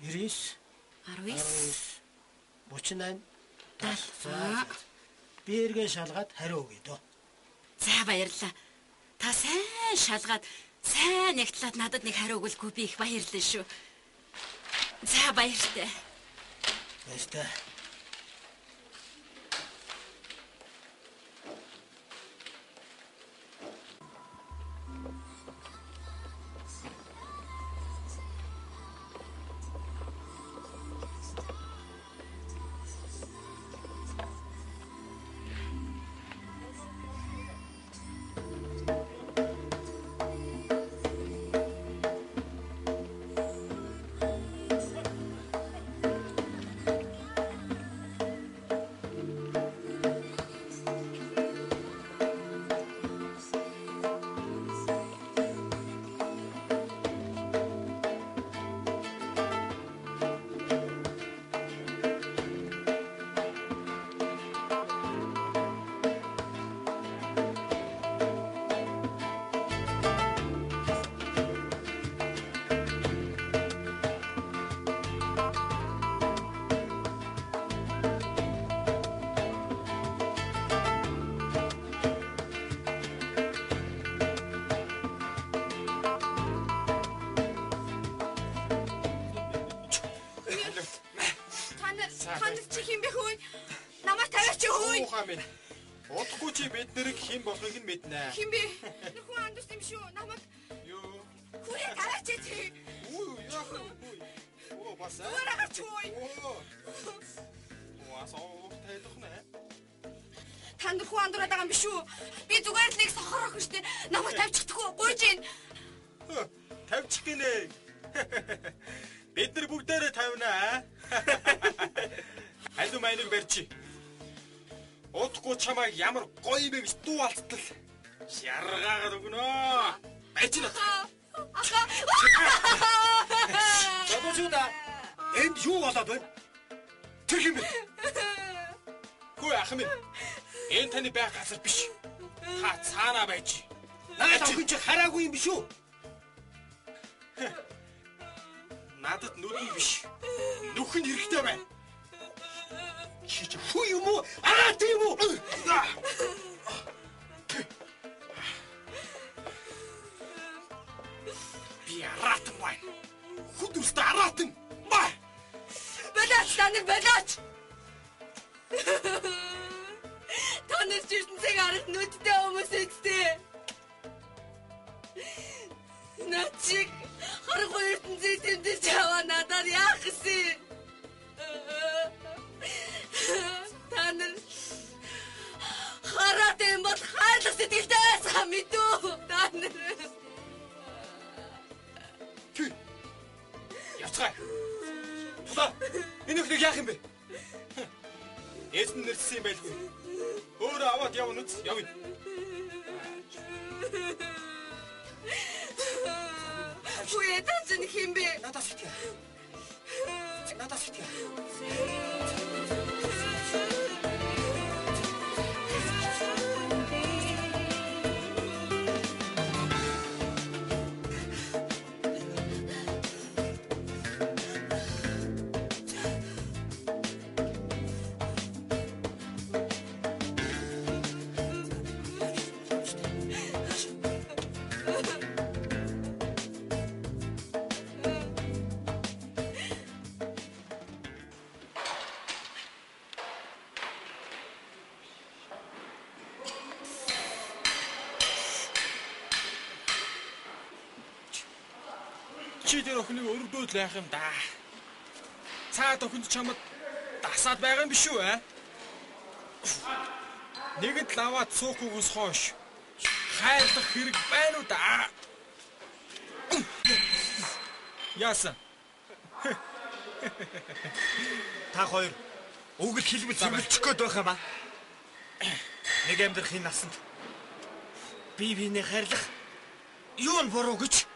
99 19 38 70. Би эргээ шалгаад хариу өгье дөө. За баярлалаа. Та сайн шалгаад сайн нягтлаад надад нэг хариу өгөлгүй би их баярлалаа шүү. За баяртай. Баяртай. Удахгүй чи бид нэрийг хэн болохыг нь мэднэ. Хин бэ? Нөхөн андус юм шүү. Намайг Юу? хүрээ тараач чи. Яах вэ? Бас. Гараач уу. Асоо тайлах нэ. Та нөхөн андураад байгаа юм биш үү? Би зүгээр л нэг сохорох штэ. Намайг тавьчихдаггүй гуйж ийн. Тавьчих гинэ. Бид нар бүгдээрээ тавина. Алуу майныг барьчих. Удахгүй чамайг ямар гоё юм бэ гэж дуу алцтал шаргаагаад өгнө. Ажил Аха. Жабожуда. Энд юу болоод байна? Тэр хэм бэ? Хөөе ах минь. Энэ таны байх газар биш. Та цаанаа байж. Надад охин чи хараагүй юм биш үү? Надад нүдэн биш. Нүхэн хэрэгтэй байна. Чи хүү юм уу? Араат юм уу? Би араатан байна. Хүдүрстэ араатан. Бай. Балаач таны балаач. Танаас ертөнцийг харах нүдтэй хүмүүс үсттэй. Начиг харахгүй ертөнцийг тэмдэж яваа надад яах гэсэн. Танар хараад юм бол хайрлах сэтгэлтэй байсан мэдүү. Танар. Явцгаа. Тулаа. Энэ өхнийг яах юм бэ? Эзэн нэрсэн юм байлгүй. Өөрөө аваад явна үз. Явъя. Хүүе тачин хэм бэ? Надаас итгэе. Надаас итгэе. Чи тэр охиныг өргөдөөд лайх юм да. Цаад охинд чамд дасаад байгаа юм биш үү? Нэгэд л аваад суухгүйгээс хойш хайрлах хэрэг байна уу да? Яасан? Та хоёр өгөл хэлбэл зэмлчих гээд байх юм аа. Нэг амьдрахын насанд бие биенээ хайрлах юу нь буруу гэж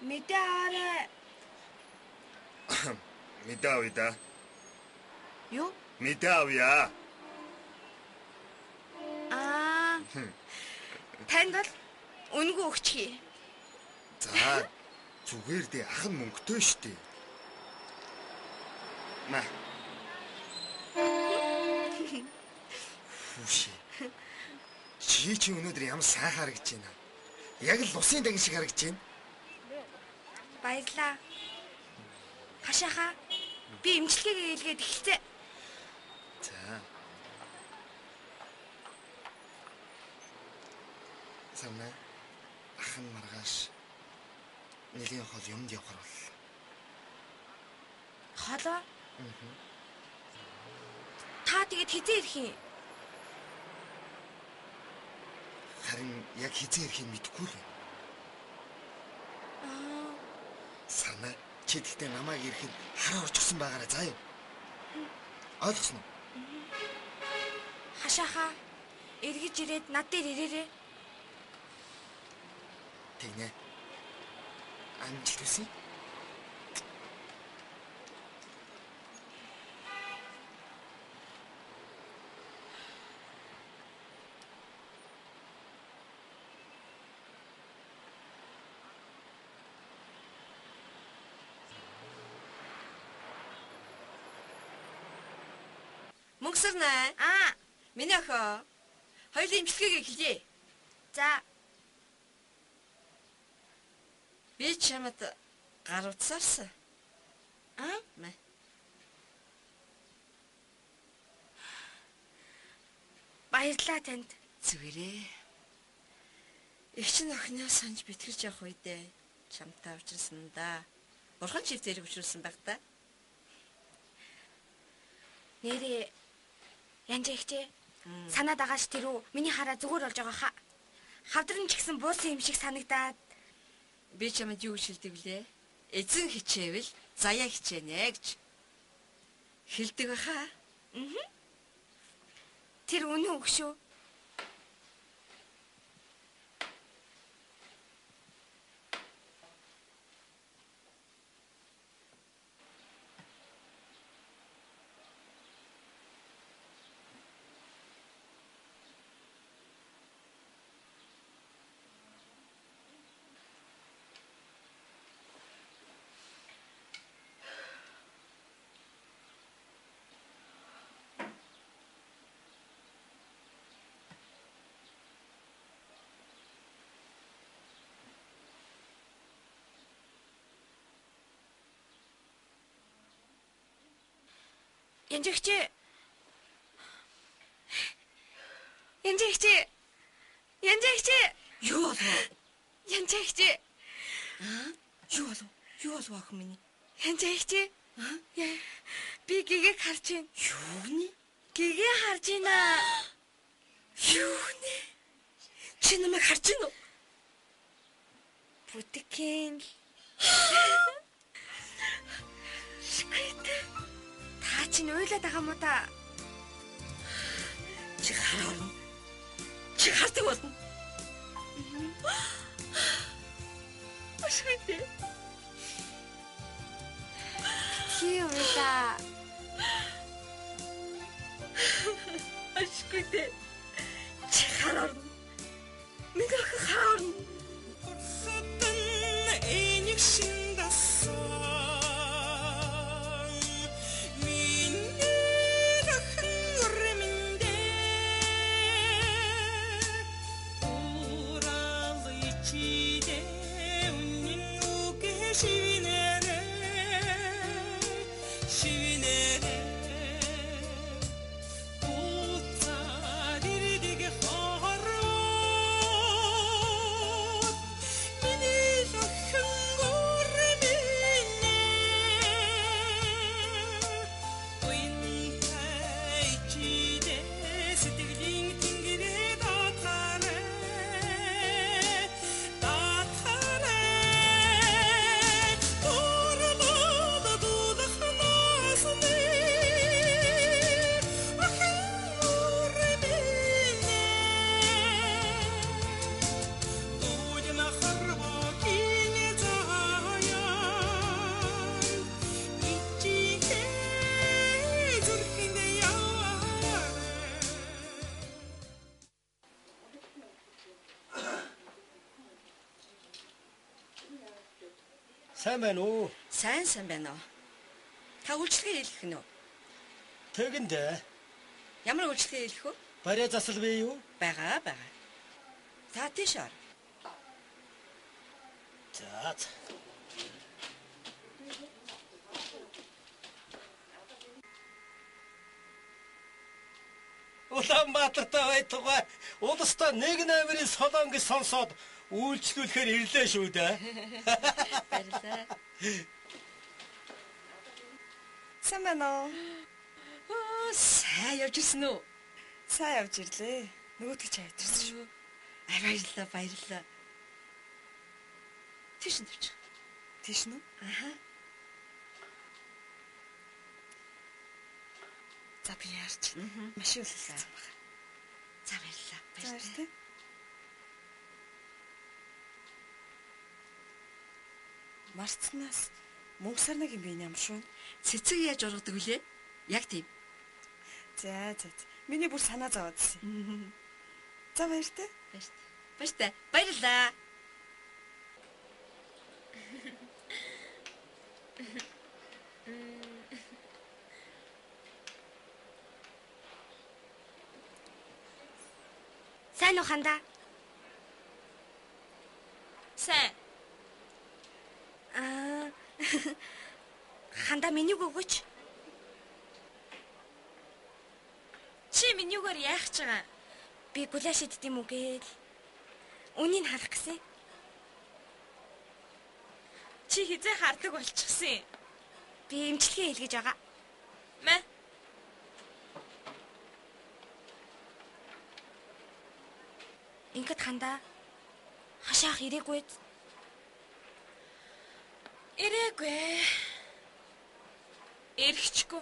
Мэдээ аваарай. Мэдээ авъя да. Юу? Мэдээ авъя. Танд бол үнгүй өгчихье. За зүгээр дээ ах нь мөнгөтэй штэ. Ма. Хүши. Чи өнөөдөр ямар сайн харагдаж байна. Яг л усын дагин шиг харагдаж байна. Баярлаа. Хашааха. Би имчилгээгээ илгээд эхэлцээ. За. Самна ах нь маргааш нэлийн хол юмд явахар бол. Холоо? Та тэгээд хизээ ирэх юм? Харин яг хизээ ирэхийг мэдэхгүй л. Санаа чи тэгтээ намайг ирэхэд хараа орчихсон байгаарай заа юу? Ойлгосноо? Хашааха. Эргэж ирээд над дээр ирээрээ. Тэгнэ. Амжилт хүсье. Мөнгөсөрнэ. Миний охин. Хоёулын имчилгээгээ эхэлье. За. Би чамд гар утсаарсан. Мэ. Баярлалаа танд. Зүгээрээ. Эгч нь охиноо санаж битгэж явах үедээ чамтай уулзсан да. Бурхан чив зэрэг өчрүүлсэн баг та. Нэрээ янжигчээ. Санаад байгаа ш тэрүү миний хараа зүгээр болж байгаа хаа. Хавдрын ч гэсэн буусан юм шиг санагдаад. Би чамд юу гэж хэлдэг вүлээ? Эзэн хичээвэл заяа хичээнэ гэж хэлдэг баха. Тэр үнэн үг шүү. Янжигчээ. Юу болов? Янжигчээ. Юу болов охин минь? Янжигчээ. Би гэгийг харж байна. Юу нэ? Гэгээ харж байна. Юу нэ? Чи намайг харж байна уу? Бүтгэн. Шкэт. Та чинь уйлаад байгаа мó та? Чи хараа. Чи хардаг болно. Ашигт. Чи уйлаа. Ашигт. Чи хараа. Миний охин хараа. Энийг шиндасан миний охин өрмөндөө уралый чидээ үнэн үгээ шивнэрэ буцаад ирдэг хорвоо миний охин сайн байна уу? Сайн байна уу? Та үйлчлэгээ хийх нь үү? Тэгэндээ Ямар үйлчлэгээ хийх вэ? барай засал вэ юу? Бага. Та тийш ор. За. Улаанбаатартай байтугай улстай 1-8-ийн солонгос сонсоод үйлчлүүлэхээр ирлээ шүү дээ. Баярлалаа. Сайн байна уу? Сайн явж ирсэн үү? Сайн явж ирлээ. Нөгөөдгөө ч явж ирсэн шүү. Баярлалаа. Тийш тавьчих. Тийш нү? Аха. За би яарч. Машин үлэлсэн байна. За баярлалаа. За тийм. Марцнаас мөнх сарнаг юм би юм шүү. Цэцэг яаж ургадаг вүлээ? Яг тийм. За. Миний бүр санаа зовоодсэн. За баяртай. Баярлалаа. Сайн уу хандаа? Сайн. Хандаа менюг өгөөч. Чи менюгээр яах гэж байгаа? Би гуляш идэх юм уу гээл. Үнийг харах гэсэн. Чи хизээ хардаг болчихсон юм. Би эмчилгээ хийлгэж байгаа. Мэ? Ингээд хандаа хашаах ирээгүй. Ирээгүй. Ирэхчгүй.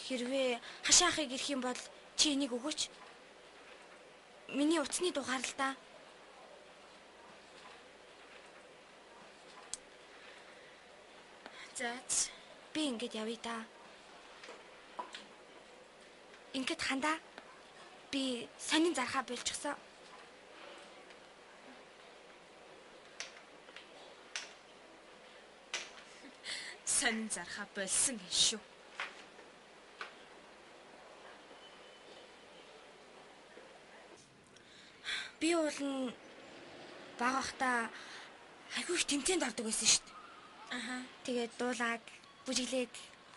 Хэрвээ хашаахыг ирэх юм бол чи энийг өгөөч. Миний утасны дугаар л да. За. Би ингээд явъя да. Ингээд хандаа. Би сонин зархаа болчихсон. Сонин зархаа болсон юм шүү. Би бол багахта айгүй их тэмцээнд ордог байсан шүү дээ. Аха. Тэгээд дуулаад, бүжиглээд,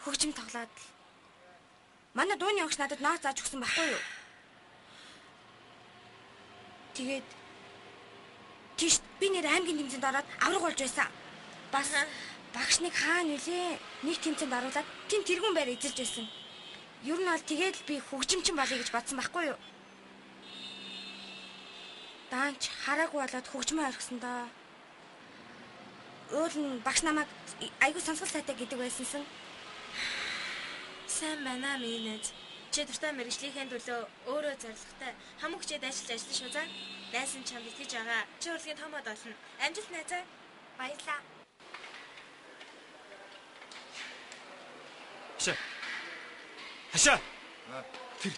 хөгжим тоглоод. Манай дууны огч надад нууц зааж өгсөн байхгүй юу? Тэгээд тийш би нэр аймгийн тэмцээнд ороод авраг болж байсан. Бас багш нэг хаана нүлээ нэг тэмцээнд оруулаад тийм тэргүүн байр эзэлж байсан. Ер нь бол тэгээд би хөгжимчин болъё гэж бодсон байхгүй юу? Даанч хараагүй болоод хөгжмөө орхисон доо. Өөр нь багш намайг айгүй сонсгол сайтай гэдэг байсансан. Сайн байна минь. Чи дуртай мэрэгжлийнхээ төлөө өөрөө зорилготой хамаг хүчээр ажиллаж шүү за. Найсан чамд итгэж байгаа. Чи урлагийн томод олно. Амжилт найзаа. Баярлаа. Хашаа. Тэр.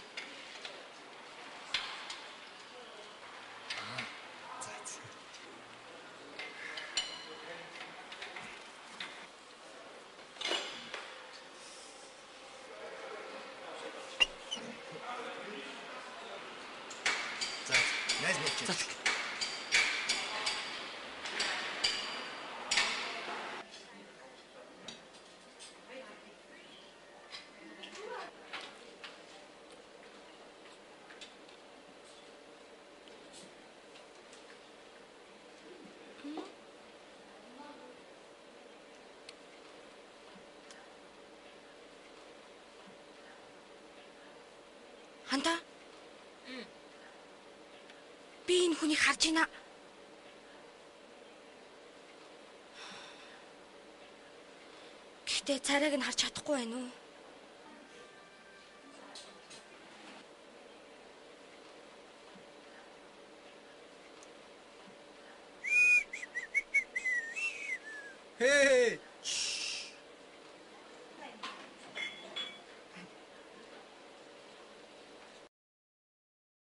Найс мэдээ. Хантаа? Би энэ хүнийг харж байна. Гэхдээ царайг нь харж чадахгүй байна уу? Хей,